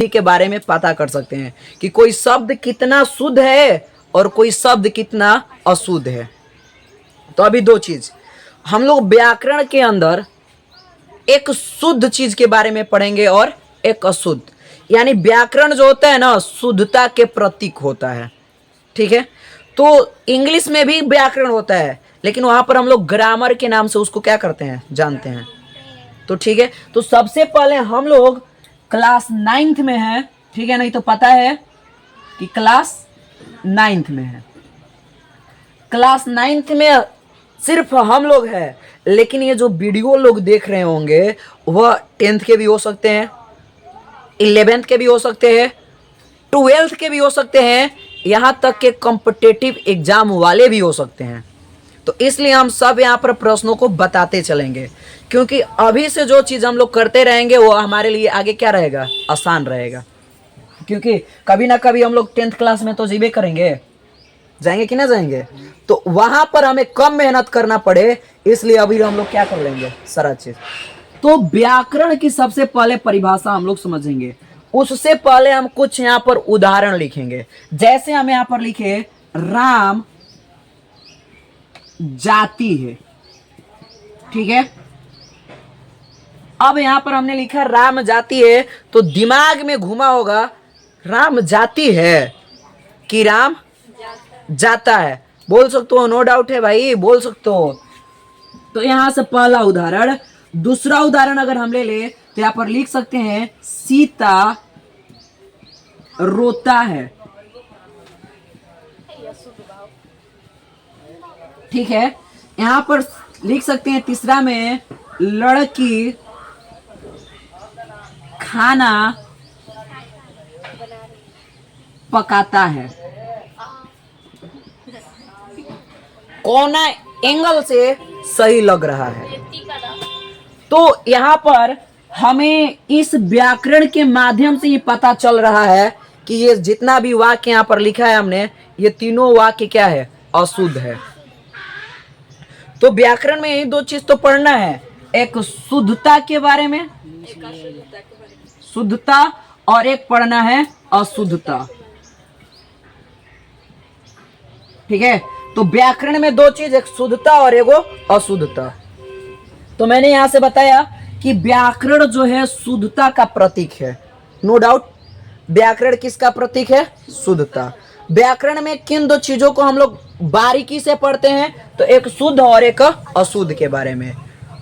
के बारे में पता कर सकते हैं कि कोई शब्द कितना शुद्ध है और कोई शब्द कितना अशुद्ध है। तो अभी दो चीज हम लोग व्याकरण के अंदर एक शुद्ध चीज के बारे में पढ़ेंगे और एक अशुद्ध। यानी व्याकरण जो होता है ना, शुद्धता के प्रतीक होता है, ठीक है। तो इंग्लिश में भी व्याकरण होता है, लेकिन वहां पर हम लोग ग्रामर के नाम से उसको क्या करते हैं, जानते हैं। तो ठीक है, तो सबसे पहले हम लोग क्लास 9th में है, ठीक है। नहीं तो पता है कि क्लास 9th में है। क्लास 9th में सिर्फ हम लोग हैं, लेकिन ये जो वीडियो लोग देख रहे होंगे वह 10th के भी हो सकते हैं, 11th के भी हो सकते हैं, 12th के भी हो सकते हैं, यहाँ तक के कॉम्पिटिटिव एग्जाम वाले भी हो सकते हैं। तो इसलिए हम सब यहाँ पर प्रश्नों को बताते चलेंगे, क्योंकि अभी से जो चीज़ हम लोग करते रहेंगे वो हमारे लिए आगे क्या रहेगा, आसान रहेगा। क्योंकि कभी ना कभी हम लोग 10th क्लास में तो जीबे करेंगे, जाएंगे कि ना जाएंगे, तो वहां पर हमें कम मेहनत करना पड़े, इसलिए अभी हम लोग क्या कर लेंगे, सारा चीज। तो व्याकरण की सबसे पहले परिभाषा हम लोग समझेंगे, उससे पहले हम कुछ यहाँ पर उदाहरण लिखेंगे। जैसे हम यहाँ पर लिखे राम जाति है, ठीक है। अब यहां पर हमने लिखा राम जाति है, तो दिमाग में घुमा होगा राम जाति है कि राम जाता है। बोल सकते हो, नो डाउट है भाई, बोल सकते हो। तो यहां से पहला उदाहरण। दूसरा उदाहरण अगर हम ले तो यहां पर लिख सकते हैं सीता रोता है, ठीक है। यहां पर लिख सकते हैं तीसरा में लड़की खाना पकाता है। कोना एंगल से सही लग रहा है। तो यहां पर हमें इस व्याकरण के माध्यम से ये पता चल रहा है कि ये जितना भी वाक्य यहां पर लिखा है हमने, ये तीनों वाक्य क्या है, अशुद्ध है। तो व्याकरण में यही दो चीज तो पढ़ना है, एक शुद्धता के बारे में, शुद्धता, और एक पढ़ना है अशुद्धता, ठीक है। तो व्याकरण में दो चीज, एक शुद्धता और एक अशुद्धता। तो मैंने यहां से बताया कि व्याकरण जो है शुद्धता का प्रतीक है, नो डाउट। व्याकरण किसका प्रतीक है, शुद्धता। व्याकरण में किन दो चीजों को हम लोग बारीकी से पढ़ते हैं, तो एक शुद्ध और एक अशुद्ध के बारे में।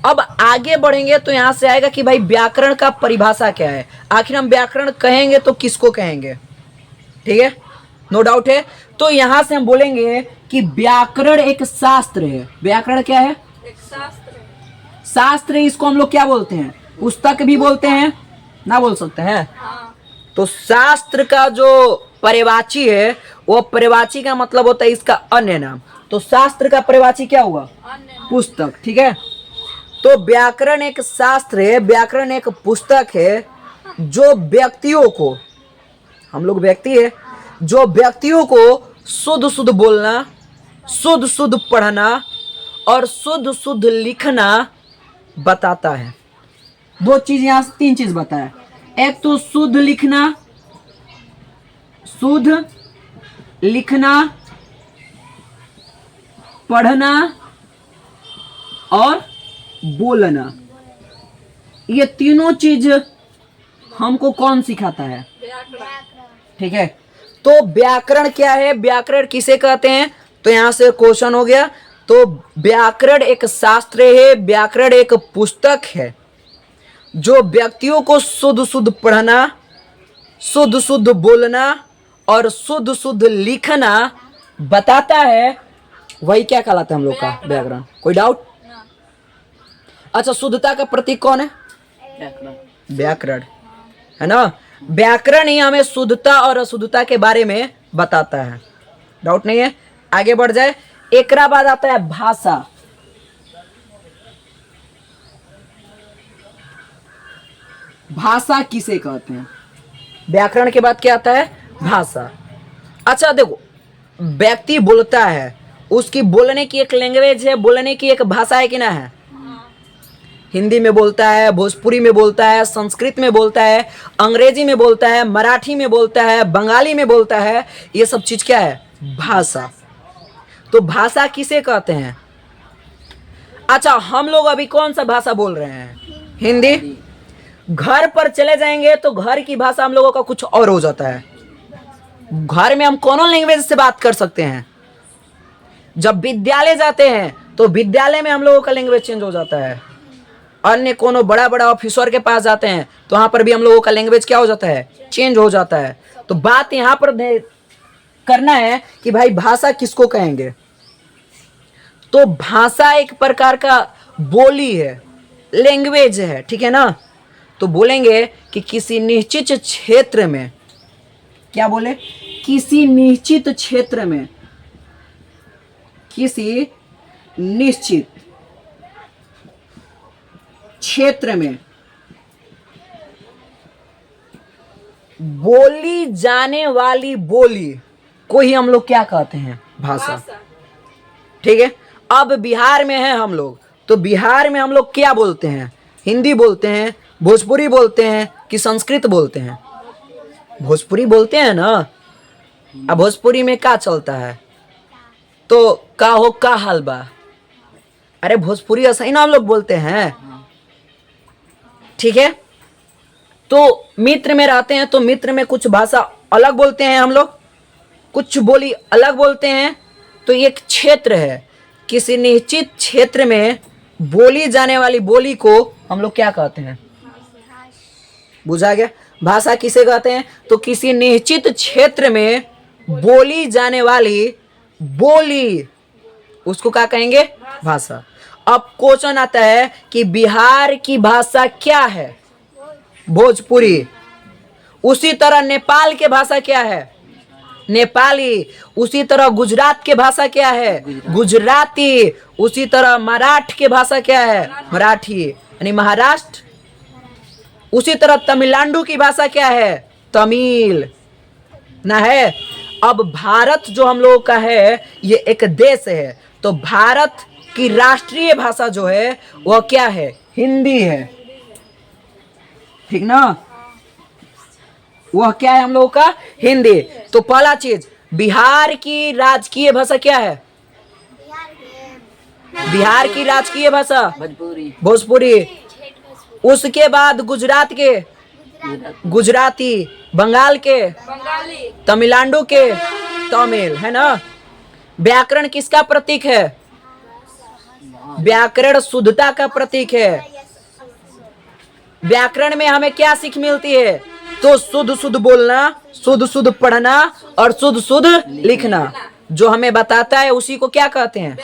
अब आगे बढ़ेंगे तो यहां से आएगा कि भाई व्याकरण का परिभाषा क्या है, आखिर हम व्याकरण कहेंगे तो किसको कहेंगे, ठीक है, नो डाउट है। तो यहां से हम बोलेंगे कि व्याकरण एक शास्त्र है। व्याकरण क्या है, एक शास्त्र है। शास्त्र, इसको हम लोग क्या बोलते हैं, पुस्तक भी बोलते हैं ना, बोल सकते हैं। हाँ। तो शास्त्र का जो पर्यायवाची है, वो पर्यायवाची का मतलब होता है इसका अन्य नाम। तो शास्त्र का पर्यायवाची क्या हुआ, पुस्तक, ठीक है। तो व्याकरण एक शास्त्र है, व्याकरण एक पुस्तक है जो व्यक्तियों को, हम लोग व्यक्ति है, जो व्यक्तियों को शुद्ध शुद्ध बोलना, शुद्ध शुद्ध पढ़ना और शुद्ध शुद्ध लिखना बताता है। दो चीज, यहां से तीन चीज बताया, एक तो शुद्ध लिखना, शुद्ध लिखना, पढ़ना और बोलना। ये तीनों चीज हमको कौन सिखाता है, ठीक है। तो व्याकरण क्या है, व्याकरण किसे कहते हैं, तो यहां से क्वेश्चन हो गया। तो व्याकरण एक शास्त्र है, व्याकरण एक पुस्तक है जो व्यक्तियों को शुद्ध शुद्ध पढ़ना, शुद्ध शुद्ध बोलना और शुद्ध शुद्ध लिखना बताता है। वही क्या कहलाता है हम लोग का व्याकरण, कोई डाउट। अच्छा, शुद्धता का प्रतीक कौन है, व्याकरण है ना। व्याकरण ही हमें शुद्धता और अशुद्धता के बारे में बताता है, डाउट नहीं है। आगे बढ़ जाए, एक बाद आता है भाषा। भाषा किसे कहते हैं, व्याकरण के बाद क्या आता है, भाषा। अच्छा देखो, व्यक्ति बोलता है, उसकी बोलने की एक लैंग्वेज है, बोलने की एक भाषा है कि ना है। हिंदी में बोलता है, भोजपुरी में बोलता है, संस्कृत में बोलता है, अंग्रेजी में बोलता है, मराठी में बोलता है, बंगाली में बोलता है। ये सब चीज क्या है? भाषा। तो भाषा किसे कहते हैं? अच्छा, हम लोग अभी कौन सा भाषा बोल रहे हैं? हिंदी। घर पर चले जाएंगे तो घर की भाषा हम लोगों का कुछ और हो जाता है। घर में हम कौन लैंग्वेज से बात कर सकते हैं? जब विद्यालय जाते हैं तो विद्यालय में हम लोगों का लैंग्वेज चेंज हो जाता है। अन्य कोनो बड़ा बड़ा ऑफिसर के पास जाते हैं तो वहां पर भी हम लोगों का लैंग्वेज क्या हो जाता है? चेंज हो जाता है। तो बात यहां पर करना है कि भाई भाषा किसको कहेंगे? तो भाषा एक प्रकार का बोली है, लैंग्वेज है, ठीक है ना। तो बोलेंगे कि किसी निश्चित क्षेत्र में, क्या बोले? किसी निश्चित क्षेत्र में, किसी निश्चित क्षेत्र में बोली जाने वाली बोली को ही हम लोग क्या कहते हैं? भाषा। ठीक है। अब बिहार में है हम लोग, तो बिहार में हम लोग क्या बोलते हैं? हिंदी बोलते हैं, भोजपुरी बोलते हैं कि संस्कृत बोलते हैं? भोजपुरी बोलते हैं ना। अब भोजपुरी में क्या चलता है? तो का हो का हाल बा, अरे भोजपुरी ऐसा ही ना हम लोग बोलते हैं, ठीक है। तो मित्र में रहते हैं तो मित्र में कुछ भाषा अलग बोलते हैं हम लोग, कुछ बोली अलग बोलते हैं। तो ये एक क्षेत्र है, किसी निश्चित क्षेत्र में बोली जाने वाली बोली को हम लोग क्या कहते हैं? बुझा गया? भाषा किसे कहते हैं? तो किसी निश्चित क्षेत्र में बोली जाने वाली बोली, उसको क्या कहेंगे? भाषा। अब क्वेश्चन आता है कि बिहार की भाषा क्या है? भोजपुरी। उसी तरह नेपाल के भाषा क्या है? नेपाली। उसी तरह गुजरात के भाषा क्या है? गुजराती। उसी तरह मराठ के भाषा क्या है? मराठी यानी महाराष्ट्र। उसी तरह तमिलनाडु की भाषा क्या है? तमिल ना है। अब भारत जो हम लोगों का है ये एक देश है, तो भारत की राष्ट्रीय भाषा जो है वह क्या है? हिंदी है, ठीक ना। वह क्या है हम लोगों का? हिंदी। तो पहला चीज, बिहार की राजकीय भाषा क्या है? बिहार की राजकीय भाषा भोजपुरी। उसके बाद गुजरात के गुजराती, बंगाल के तमिलनाडु के तमिल, है ना। व्याकरण किसका प्रतीक है? व्याकरण शुद्धता का प्रतीक है। व्याकरण में हमें क्या सीख मिलती है? तो शुद्ध शुद्ध बोलना, शुद्ध शुद्ध पढ़ना और शुद्ध शुद्ध लिखना, जो हमें बताता है उसी को क्या कहते हैं?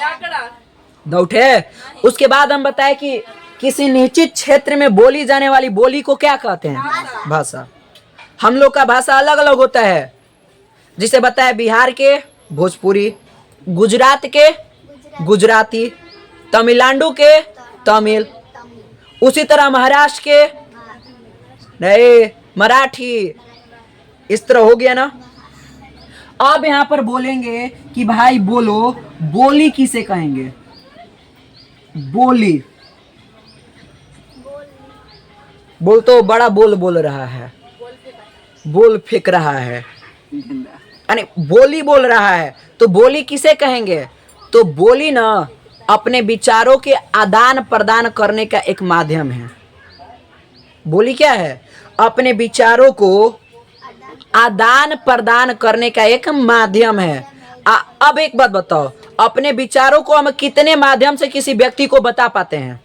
डाउट है? उसके बाद हम बताए कि किसी निश्चित क्षेत्र में बोली जाने वाली बोली को क्या कहते हैं? भाषा। हम लोग का भाषा अलग अलग होता है, जिसे बताया बिहार के भोजपुरी, गुजरात के गुजराती, तमिलनाडु के तमिल, उसी तरह महाराष्ट्र के नहीं मराठी। इस तरह हो गया ना। अब यहां पर बोलेंगे कि भाई बोलो, बोली किसे कहेंगे? बोली। बोल तो बड़ा बोल बोल रहा है, बोल फेंक रहा है, यानी बोली बोल रहा है। तो बोली किसे कहेंगे? तो बोली ना अपने विचारों के आदान प्रदान करने का एक माध्यम है। बोली क्या है? अपने विचारों को आदान प्रदान करने का एक माध्यम है। अब एक बात बताओ, अपने विचारों को हम कितने माध्यम से किसी व्यक्ति को बता पाते हैं?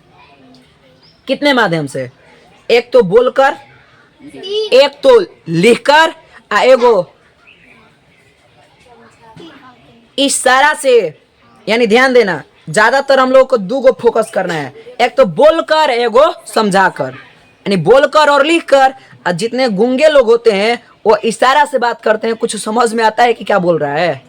कितने माध्यम से? एक तो बोलकर, एक तो लिखकर, एगो इशारा से। यानी ध्यान देना, ज्यादातर हम लोग को दो गो फोकस करना है, एक तो बोलकर, एगो समझाकर। यानी बोलकर और लिखकर। और जितने गूंगे लोग होते हैं वो इशारा से बात करते हैं। कुछ समझ में आता है कि क्या बोल रहा है?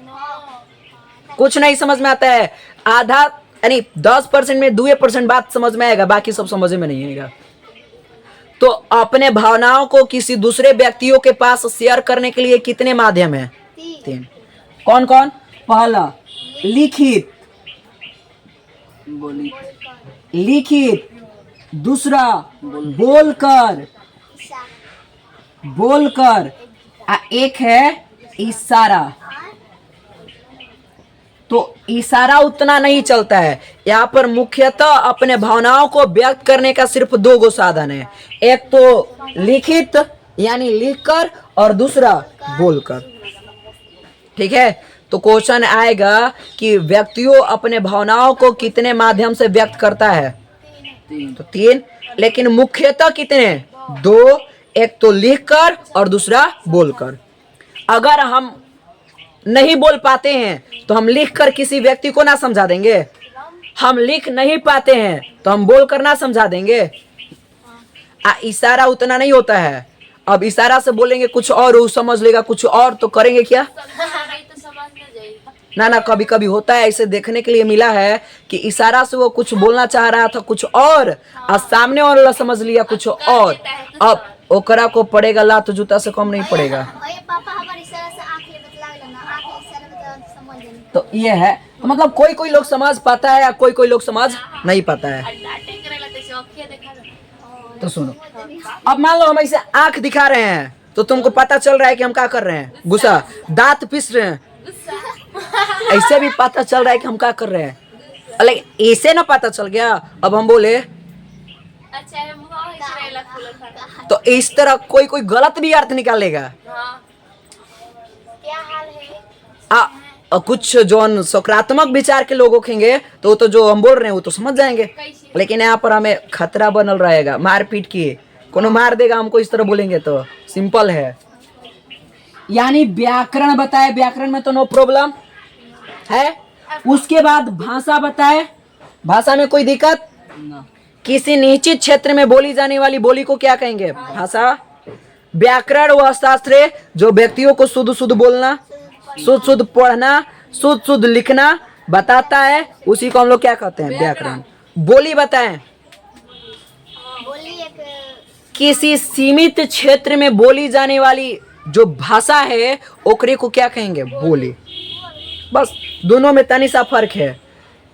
कुछ नहीं समझ में आता है। आधा यानी 10% में 2% बात समझ में आएगा, बाकी सब समझ में नहीं आएगा। तो अपने भावनाओं को किसी दूसरे व्यक्तियों के पास शेयर करने के लिए कितने माध्यम है? 3। कौन कौन? पहला लिखित, लिखित, दूसरा बोलकर, बोलकर, एक है इशारा। तो इशारा उतना नहीं चलता है। यहाँ पर मुख्यतः अपने भावनाओं को व्यक्त करने का सिर्फ दो गो साधन है, एक तो लिखित यानी लिखकर और दूसरा बोलकर। ठीक है, तो क्वेश्चन आएगा कि व्यक्तियों अपने भावनाओं को कितने माध्यम से व्यक्त करता है? तो तीन, लेकिन मुख्यतः कितने? दो, एक तो लिखकर और दूसरा बोलकर। अगर हम नहीं बोल पाते हैं तो हम लिखकर किसी व्यक्ति को ना समझा देंगे, हम लिख नहीं पाते हैं तो हम बोलकर ना समझा देंगे। इशारा उतना नहीं होता है। अब इशारा से बोलेंगे कुछ और, वो समझ लेगा कुछ और, तो करेंगे क्या? ना ना, कभी कभी होता है, ऐसे देखने के लिए मिला है कि इशारा से वो कुछ बोलना चाह रहा था कुछ और सामने वाला समझ लिया कुछ और। अब ओकरा को पड़ेगा लात जूता से कम नहीं पड़ेगा। तो ये है, तो मतलब कोई कोई लोग समझ पाता है या कोई कोई लोग समझ नहीं पाता है। तो सुनो, अब मान लो हम ऐसे आंख दिखा रहे हैं तो तुमको पता चल रहा है कि हम क्या कर रहे हैं? गुस्सा। दांत पीस रहे हैं, ऐसे भी पता चल रहा है कि हम क्या कर रहे हैं, लेकिन ऐसे ना पता चल गया। अब हम बोले तो इस तरह कोई कोई गलत भी अर्थ निकालेगा। कुछ जो सकारात्मक विचार के लोग होंगे तो जो हम बोल रहे हैं वो तो समझ जाएंगे, लेकिन यहाँ पर हमें खतरा बनल रहेगा मारपीट की। कोनो मार देगा हमको इस तरह बोलेंगे तो। सिंपल है। यानी व्याकरण बताए, व्याकरण में तो नो प्रॉब्लम है। उसके बाद भाषा बताए, भाषा में कोई दिक्कत? किसी निश्चित क्षेत्र में बोली जाने वाली बोली को क्या कहेंगे? भाषा। व्याकरण वह शास्त्र है जो व्यक्तियों को शुद्ध शुद्ध बोलना, शुद्ध शुद्ध पढ़ना, शुद्ध शुद्ध लिखना बताता है, उसी को हम लोग क्या कहते हैं? व्याकरण। बोली बताएं, किसी सीमित क्षेत्र में बोली जाने वाली जो भाषा है ओकरे को क्या कहेंगे? बोली। बस दोनों में तनी सा फर्क है।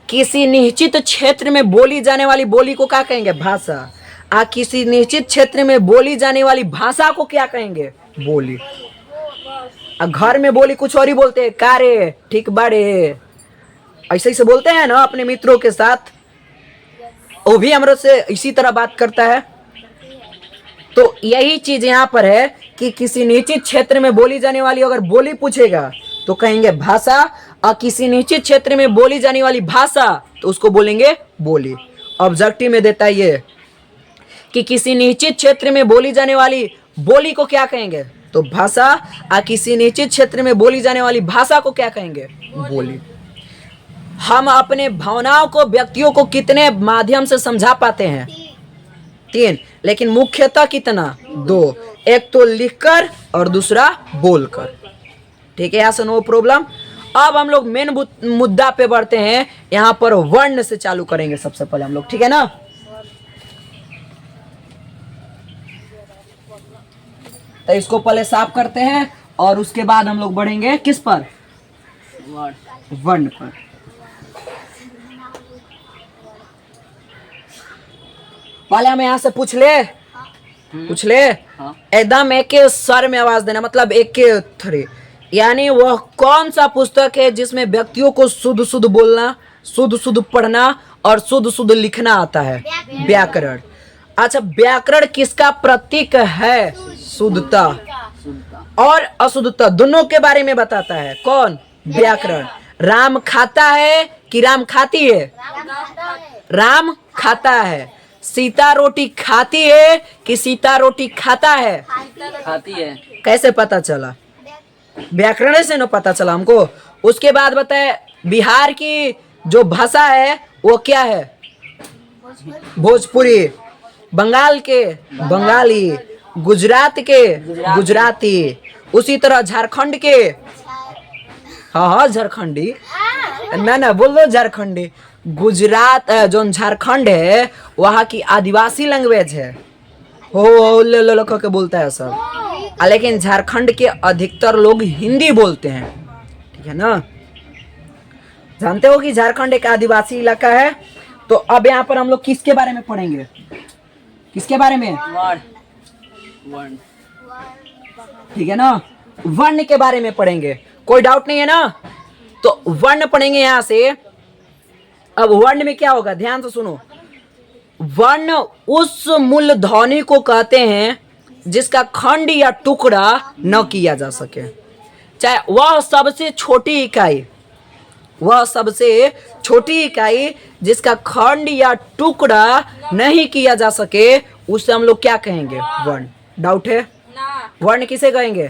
किसी निश्चित क्षेत्र में बोली जाने वाली बोली को क्या कहेंगे? भाषा। किसी निश्चित क्षेत्र में बोली जाने वाली भाषा को क्या कहेंगे? बोली। घर में बोली कुछ और ही बोलते हैं, कारे ठीक बाड़े, ऐसे ही बोलते हैं ना अपने मित्रों के साथ। वो भी हमरो से इसी तरह बात करता है। तो यही चीज यहाँ पर है कि किसी निश्चित क्षेत्र में बोली जाने वाली अगर बोली पूछेगा तो कहेंगे भाषा, और किसी निश्चित क्षेत्र में बोली जाने वाली भाषा तो उसको बोलेंगे बोली। ऑब्जेक्टिव में देता है ये कि किसी निश्चित क्षेत्र में बोली जाने वाली बोली को क्या कहेंगे? तो भाषा। और किसी निश्चित क्षेत्र में बोली जाने वाली भाषा को क्या कहेंगे? बोली। हम अपने भावनाओं को व्यक्तियों को कितने माध्यम से समझा पाते हैं? तीन, लेकिन मुख्यतः कितना? दो, एक तो लिखकर और दूसरा बोलकर। ठीक है, यहाँ से नो प्रॉब्लम। अब हम लोग मेन मुद्दा पे बढ़ते हैं। यहाँ पर वर्ण से चालू करेंगे सबसे पहले हम लोग, ठीक है ना? तो इसको पहले साफ करते हैं और उसके बाद हम लोग बढ़ेंगे किस पर? वर्ण पर। पहले हमें यहाँ से पूछ ले एकदम एक के स्वर में आवाज देना, मतलब एक के थ्री। यानी वह कौन सा पुस्तक है जिसमें व्यक्तियों को शुद्ध शुद्ध बोलना, शुद्ध शुद्ध पढ़ना और शुद्ध शुद्ध लिखना आता है? व्याकरण। अच्छा, व्याकरण किसका प्रतीक है? शुद्धता और अशुद्धता दोनों के बारे में बताता है। कौन? व्याकरण। राम खाता है कि राम खाती है? राम खाता है। सीता रोटी खाती है कि सीता रोटी खाता है? खाती है। कैसे पता चला? व्याकरण से न पता चला हमको। उसके बाद बताए बिहार की जो भाषा है वो क्या है? भोजपुरी। बंगाल के बंगाली, गुजरात के गुजराती, उसी तरह झारखंड के हाँ झारखंडी, ना बोल दो झारखंडी। गुजरात जो झारखंड है वहाँ की आदिवासी लैंग्वेज है, हो ले के बोलता है सब। लेकिन झारखंड के अधिकतर लोग हिंदी बोलते हैं, ठीक है ना? जानते हो कि झारखंड एक आदिवासी इलाका है। तो अब यहाँ पर हम लोग किसके बारे में पढ़ेंगे? किसके बारे में? वर्ण। ठीक है ना, वर्ण के बारे में पढ़ेंगे, कोई डाउट नहीं है ना। तो वर्ण पढ़ेंगे यहां से। अब वर्ण में क्या होगा, ध्यान से सुनो। वर्ण उस मूल ध्वनि को कहते हैं जिसका खंड या टुकड़ा न किया जा सके, चाहे वह सबसे छोटी इकाई, वह सबसे छोटी इकाई जिसका खंड या टुकड़ा नहीं किया जा सके, उसे हम लोग क्या कहेंगे? वर्ण। डाउट है? वर्ण किसे कहेंगे?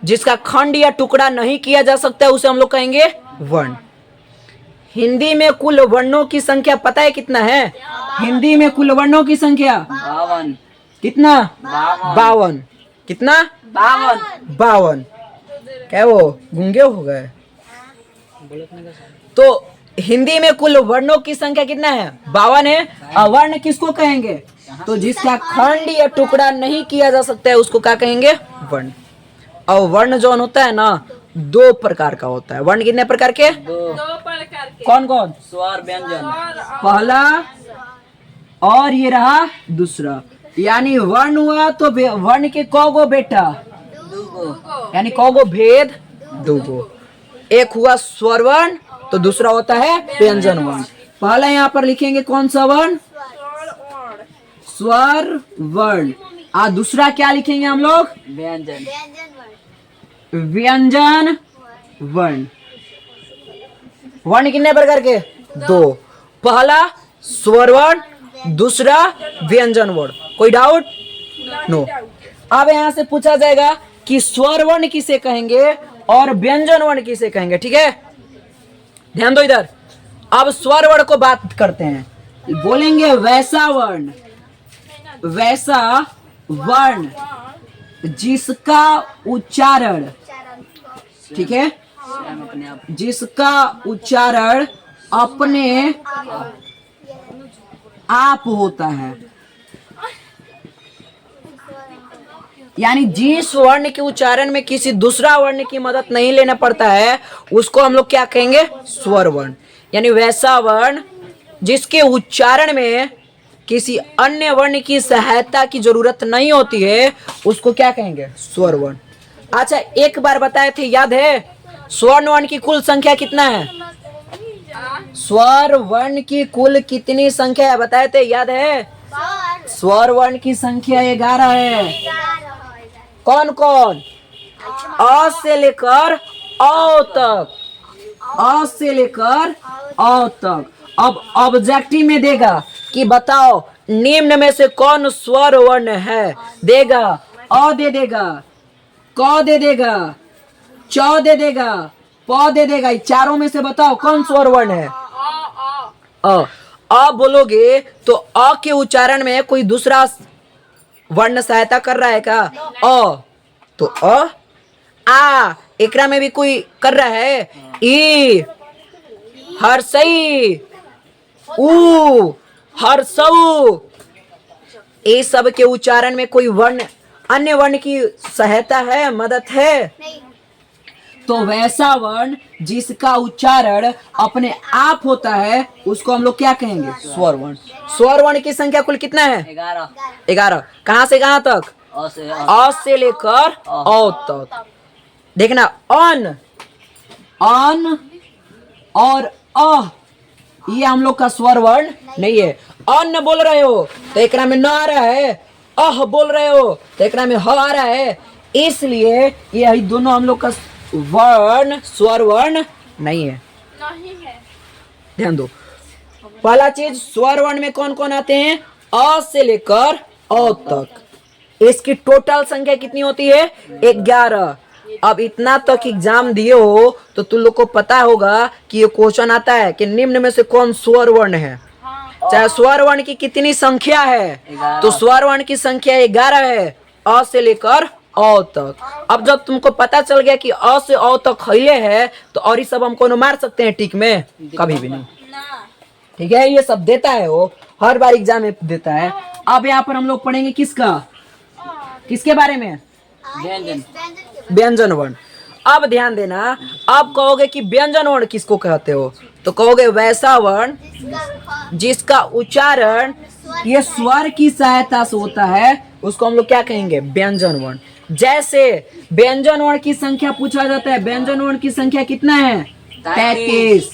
जिसका खंड या टुकड़ा नहीं किया जा सकता है उसे हम लोग कहेंगे वर्ण। हिंदी में कुल वर्णों की संख्या पता है कितना है? हिंदी में कुल वर्णों की संख्या 52। कितना? 52। कितना? 52। क्या वो गूंगे हो गए? तो हिंदी में कुल वर्णों की संख्या कितना है? 52 है। अवर्ण किसको कहेंगे? तो जिसका खंड या टुकड़ा नहीं किया जा सकता है उसको क्या कहेंगे? वर्ण। और वर्ण जो होता है ना, 2 प्रकार का होता है। वर्ण कितने प्रकार के? 2 प्रकार के। कौन कौन? स्वर व्यंजन। पहला और ये रहा दूसरा। यानी वर्ण हुआ तो वर्ण के कौगो बेटा? यानी कौगो भेद? 2। एक हुआ स्वर वर्ण तो दूसरा होता है व्यंजन वर्ण। पहला यहाँ पर लिखेंगे कौन सा वर्ण? स्वर वर्ण। दूसरा क्या लिखेंगे हम लोग? व्यंजन। व्यंजन वर्ण। वर्ण कितने प्रकार के? 2। पहला स्वर वर्ण, दूसरा व्यंजन वर्ण। कोई डाउट? नो। अब यहां से पूछा जाएगा कि स्वर वर्ण किसे कहेंगे और व्यंजन वर्ण किसे कहेंगे। ठीक है, ध्यान दो इधर। अब स्वर वर्ण को बात करते हैं। बोलेंगे वैसा वर्ण, वैसा वर्ण जिसका उच्चारण, ठीक है, जिसका उच्चारण अपने आप होता है। यानी जिस वर्ण के उच्चारण में किसी दूसरा वर्ण की मदद नहीं लेना पड़ता है उसको हम लोग क्या कहेंगे? स्वर वर्ण। यानी वैसा वर्ण जिसके उच्चारण में किसी अन्य वर्ण की सहायता की जरूरत नहीं होती है उसको क्या कहेंगे? स्वर वर्ण। अच्छा, एक बार बताए थे, याद है? स्वर्ण वर्ण की कुल संख्या कितना है? स्वर वर्ण की कुल कितनी संख्या है बताए थे, याद है? स्वर वर्ण की संख्या 11 है। कौन कौन? अ से लेकर औ तक, अ से लेकर औ तक। अब ऑब्जेक्टिव में देगा कि बताओ निम्न में से कौन स्वर वर्ण है? देगा अ दे देगा, क दे देगा, च दे देगा, प दे देगा। चारों में से बताओ कौन स्वर वर्ण है? अ बोलोगे तो अ के उच्चारण में कोई दूसरा वर्ण सहायता कर रहा है क्या? अ तो अ। आ एकरा में भी कोई कर रहा है? ई हर्षई, ऊ हर्षऊ। ये सब के उच्चारण में कोई वर्ण, अन्य वर्ण की सहायता है, मदद है? तो वैसा वर्ण जिसका उच्चारण अपने आप होता है उसको हम लोग क्या कहेंगे? स्वर वर्ण। स्वर वर्ण की संख्या कुल कितना है? 11। कहां से कहां तक? अ से लेकर औ तक। देखना, अन, अन और अ ये हम लोग का स्वर वर्ण नहीं है। अन्न बोल रहे हो तो एकरा में न आ रहा है, अह बोल रहे हो तो एकरा में ह आ रहा है, इसलिए ये दोनों हम लोग का वर्ण स्वर वर्ण नहीं है। ध्यान दो। पहला चीज, स्वर वर्ण में कौन कौन आते हैं? अ से लेकर औ तक। इसकी टोटल संख्या कितनी होती है? 11। अब इतना तक एग्जाम दिए हो तो तुम लोग को पता होगा कि ये क्वेश्चन आता है कि निम्न में से कौन स्वर वर्ण है। चाहे स्वर वर्ण की कितनी संख्या है? तो स्वर वर्ण की संख्या 11 है, अ से लेकर औ तक। अब जब तुमको पता चल गया कि अ से औ तक खैले है तो और ये सब हम कोनो मार सकते हैं टिक में? कभी भी नहीं। ठीक है, ये सब देता है, वो हर बार एग्जाम में देता है। अब यहाँ पर हम लोग पढ़ेंगे किसका, किसके बारे में? व्यंजन वर्ण। अब ध्यान देना, अब कहोगे कि व्यंजन वर्ण किसको कहते हो, तो कहोगे वैसा वर्ण जिसका उच्चारण ये स्वर की सहायता से होता है, उसको हम लोग क्या कहेंगे, व्यंजन वर्ण। जैसे व्यंजन वर्ण की संख्या पूछा जाता है, व्यंजन वर्ण की संख्या कितना है, 33।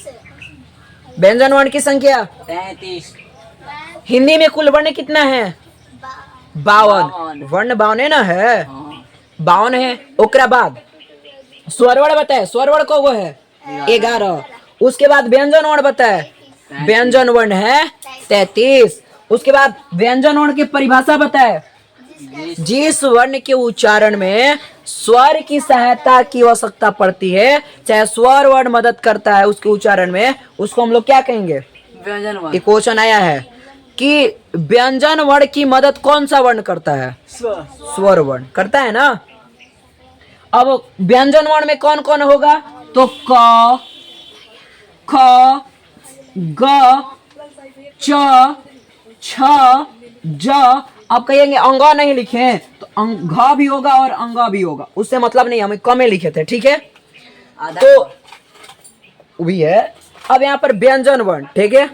व्यंजन वर्ण की संख्या 33। हिंदी में कुल वर्ण कितना है, 52। वर्ण 52 है, 52 है। ओकरा बाद स्वरवर्ण बताए, स्वरवर्ण को वो है 11। उसके बाद व्यंजन वर्ण बताए, व्यंजन वर्ण है 33। उसके बाद व्यंजन वर्ण की परिभाषा बताए, जिस वर्ण के उच्चारण में स्वर की सहायता की आवश्यकता पड़ती है, चाहे स्वर वर्ण मदद करता है उसके उच्चारण में, उसको हम लोग क्या कहेंगे, व्यंजन वर्ण। एक क्वेश्चन आया है कि व्यंजन वर्ण की मदद कौन सा वर्ण करता है, स्वर वर्ण करता है ना। अब व्यंजन वर्ण में कौन कौन होगा, तो क, ख, ग, च, छ, ज। आप कहेंगे अंगा नहीं लिखे, तो घ भी होगा और अंगा भी होगा, उससे मतलब नहीं, हमें कमे लिखे थे, ठीक है। तो भी है। अब यहाँ पर व्यंजन वर्ण, ठीक है।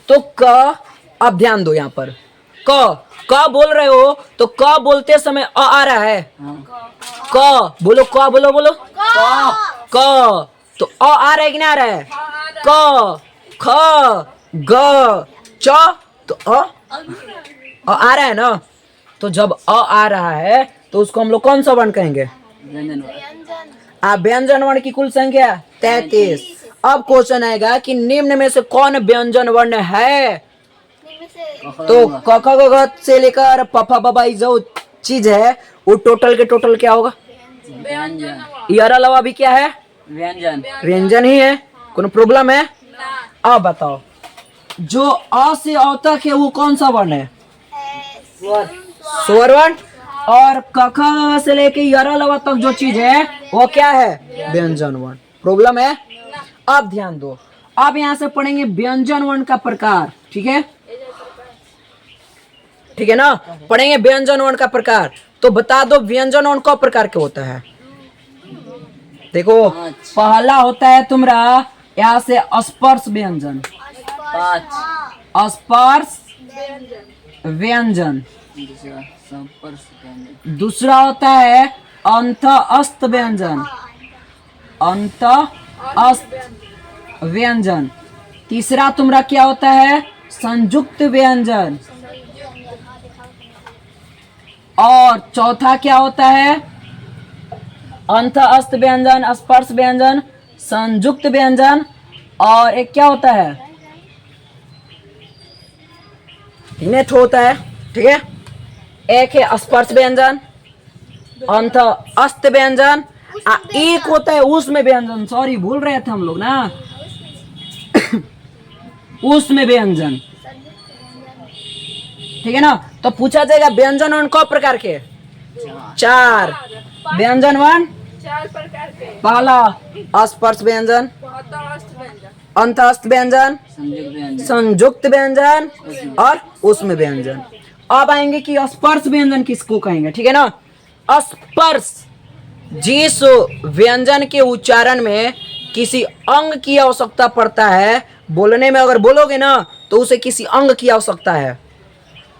तो क, अब ध्यान दो यहाँ पर क बोल रहे हो, तो क बोलते समय आ रहा है, क बोलो, क बोलो, बोलो क, तो आ रहा है कि नहीं आ रहा है, क, ख, ग, च, तो आ रहा है ना। तो जब आ रहा है तो उसको हम लोग कौन सा वर्ण कहेंगे, व्यंजन वर्ण। व्यंजन वर्ण की कुल संख्या 33। अब क्वेश्चन आएगा कि निम्न में से कौन व्यंजन वर्ण है, तो क ख ग घ से लेकर प फ ब भ जो चीज है वो टोटल के टोटल क्या होगा, व्यंजन। यार अलावा भी क्या है, व्यंजन। व्यंजन ही है। कोनो प्रॉब्लम है। अब बताओ, जो अ से अ तक है वो कौन सा वर्ण है, स्वर वर्ण। और क ख ग घ से लेके यार अलावा तक जो चीज है वो क्या है, व्यंजन वर्ण। प्रॉब्लम है। अब ध्यान दो, अब यहाँ से पढ़ेंगे व्यंजन वर्ण का प्रकार, ठीक है, ठीक है ना। पढ़ेंगे व्यंजन वर्ण का प्रकार। तो बता दो व्यंजन वर्ण कौ प्रकार के होता है। देखो, पहला होता है तुम्हारा यहाँ से स्पर्श व्यंजन, 5। स्पर्श व्यंजन। दूसरा होता है अंतःस्थ व्यंजन, अंतःस्थ व्यंजन। तीसरा तुम्हारा क्या होता है, संयुक्त व्यंजन। और चौथा क्या होता है, अंतःस्थ व्यंजन, स्पर्श व्यंजन, संयुक्त व्यंजन। और एक क्या होता है, तीन होता है, ठीक है। एक है स्पर्श व्यंजन, अंतःस्थ व्यंजन, एक होता है उसमें व्यंजन, सॉरी भूल रहे थे हम लोग ना, उसमें व्यंजन, ठीक है ना। तो पूछा जाएगा व्यंजन वर्ण कौ प्रकार के, 4 व्यंजन वर्ण, 4 प्रकार के। पहला स्पर्श व्यंजन, अंतःस्थ व्यंजन, संयुक्त व्यंजन और उसमें व्यंजन। अब आएंगे कि स्पर्श व्यंजन किसको कहेंगे, ठीक है ना। स्पर्श, जिस व्यंजन के उच्चारण में किसी अंग की आवश्यकता पड़ता है, बोलने में अगर बोलोगे ना तो उसे किसी अंग की आवश्यकता है।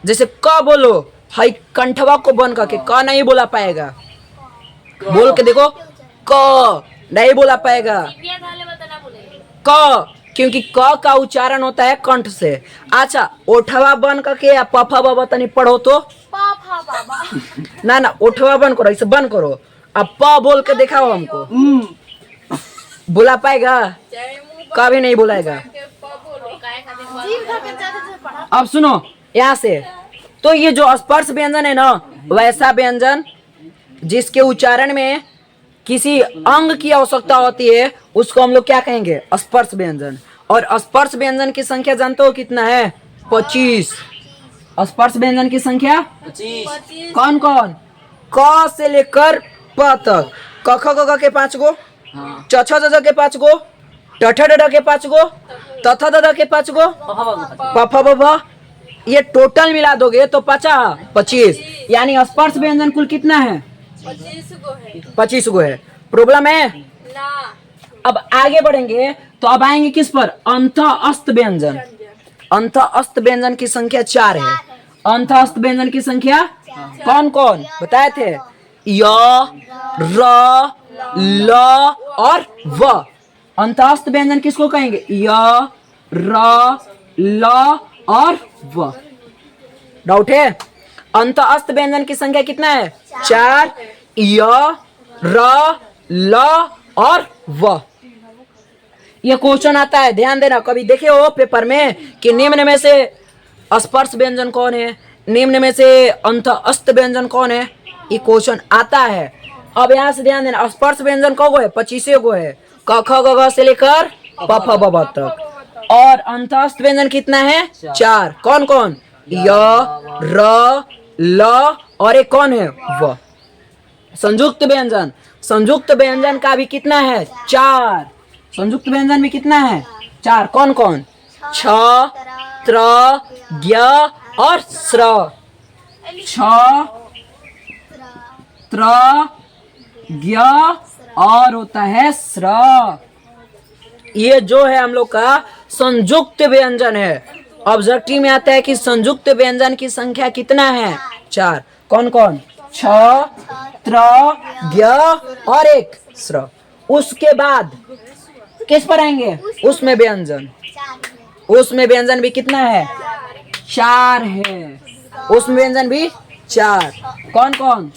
जैसे क बोलो, हाई कंठवा को बंद करके क नहीं बोला पाएगा, बोल के देखो, क नहीं बोला पाएगा, क, क्योंकि क का उच्चारण होता है कंठ से। अच्छा, ओठवा बन करके या पफा बाबा तनी पढ़ो तो, ना ओठवा बंद करो, इसे बंद करो, अब प बोल के दिखाओ हमको, बोला पाएगा, कभी नहीं बोलाएगा। अब सुनो यहाँ से, तो ये जो स्पर्श व्यंजन है ना, वैसा व्यंजन जिसके उच्चारण में किसी अंग की आवश्यकता होती है उसको हम लोग क्या कहेंगे, स्पर्श व्यंजन। और स्पर्श व्यंजन की संख्या जानते हो कितना है, 25। स्पर्श व्यंजन की संख्या 25। कौन कौन, क से लेकर प तक, क ख ग घ के 5 गो, च छ ज झ के 5 गो, ट ठ ड ढ के 5 गो, त थ द ध के 5 गो, प फ ब भ, ये टोटल मिला दोगे तो 25। यानी स्पर्श व्यंजन कुल कितना है, 25 गो है 25 गो है। प्रॉब्लम है। ना अब आगे बढ़ेंगे तो अब आएंगे किस पर? अंत अस्त व्यंजन। अंत अस्त व्यंजन की संख्या 4 है। अंत अस्त व्यंजन की संख्या कौन कौन बताए थे? य, र, ल और व। अंत अस्त व्यंजन किसको कहेंगे? य, र, ल और व। डाउट है? अंत अस्त व्यंजन की संख्या कितना है? 4। य, र, ल और व। ये क्वेश्चन आता है, ध्यान देना। कभी देखे हो पेपर में कि निम्न में से स्पर्श व्यंजन कौन है, निम्न में से अंत अस्त व्यंजन कौन है? ये क्वेश्चन आता है। अब यहाँ से ध्यान देना, स्पर्श व्यंजन कौ गो है? 25 गो है। क ख ग घ से लेकर प फ ब भ तक। और अंत अस्त व्यंजन कितना है? 4। कौन कौन? य, र, ल और एक कौन है? व। संयुक्त व्यंजन, संयुक्त व्यंजन का भी कितना है? 4। संयुक्त व्यंजन में कितना है? 4। कौन कौन? छ, त्र, ज्ञ और स्र। छ, त्र, ज्ञ और होता है स्र। ये जो है हम लोग का संयुक्त व्यंजन है। ऑब्जेक्टिव में आता है कि संयुक्त व्यंजन की संख्या कितना है? 4। कौन कौन? छ, त्र, ज्ञ और एक स्र। उसके बाद किस पर आएंगे? उसमें व्यंजन। उसमें व्यंजन भी कितना है? 4 है। उसमें व्यंजन भी 4। कौन कौन?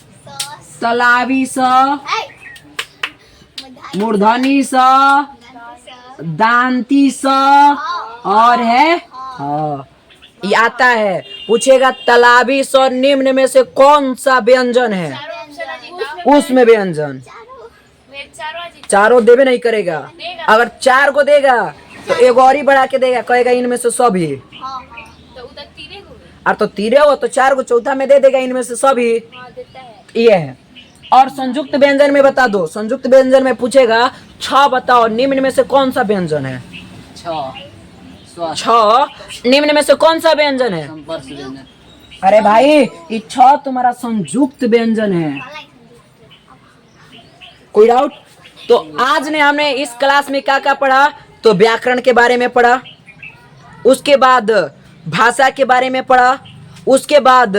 तलावी स, मूर्धनी स, दांती स और है हाँ। ये आता है, पूछेगा तलावी स निम्न में से कौन सा व्यंजन है? उसमें व्यंजन। चारों देवे नहीं करेगा। अगर 4 को देगा तो एक और ही बढ़ा के देगा, कहेगा इनमें से सभी। और तो 3 हो तो 4 को चौथा में दे देगा, इनमें से सभी। ये है। और संयुक्त व्यंजन में बता दो, संयुक्त व्यंजन में पूछेगा 6 बताओ निम्न में से कौन सा व्यंजन है? 6 निम्न में से कौन सा व्यंजन है? अरे भाई ये 6 तुम्हारा संयुक्त व्यंजन है। कोई डाउट? तो आज ने हमने इस क्लास में क्या क्या पढ़ा? तो व्याकरण के बारे में पढ़ा, उसके बाद भाषा के बारे में पढ़ा, उसके बाद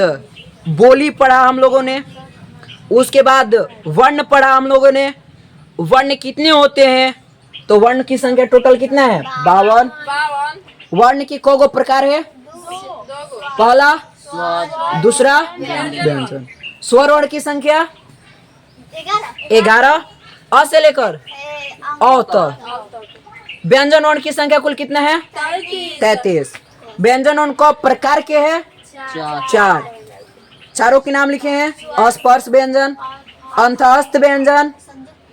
बोली पढ़ा हम लोगों ने, उसके बाद वर्ण पढ़ा हम लोगों ने। वर्ण कितने होते हैं? तो वर्ण की संख्या टोटल कितना है? 52। वर्ण की कौ प्रकार है? पहला, दूसरा, व्यंजन। स्वर वर्ण की संख्या 11 अ से लेकर औ तक। व्यंजन वर्ण की संख्या कुल कितना है? 33। व्यंजन वर्ण को प्रकार के है? 4। चारों के नाम लिखे हैं, अस्पर्श व्यंजन, अंतःस्थ व्यंजन,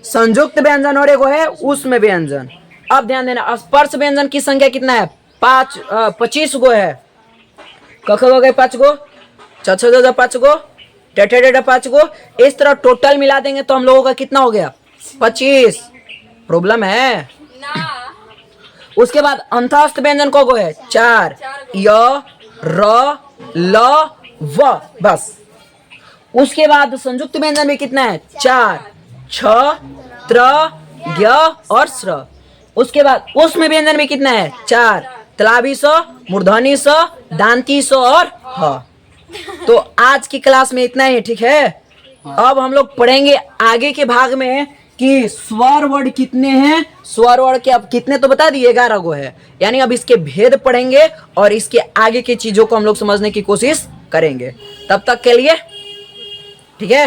संयुक्त व्यंजन और एक है उसमें व्यंजन। अब ध्यान देना, स्पर्श व्यंजन की संख्या कितना है? 25 गो है। कख हो गए 5 गो, छ 5 गो, टेढ़ 5 गो। इस तरह टोटल मिला देंगे तो हम लोगों का कितना हो गया? 25। प्रॉब्लम है? उसके बाद अंतःस्थ व्यंजन को है 4। य, र, ल, व। बस। उसके बाद संयुक्त व्यंजन में कितना है? 4। छ, त्र, ज्ञ और स्र। उसके बाद उसमें व्यंजन में कितना है? 4। तलावी स, मूर्धनी स, दांती स और ह। तो आज की क्लास में इतना ही, ठीक है। अब हम लोग पढ़ेंगे आगे के भाग में कि स्वर वर्ण कितने हैं। स्वर वर्ण के अब कितने तो बता दिए, 11 गो है। यानी अब इसके भेद पढ़ेंगे और इसके आगे की चीजों को हम लोग समझने की कोशिश करेंगे। तब तक के लिए ठीक है।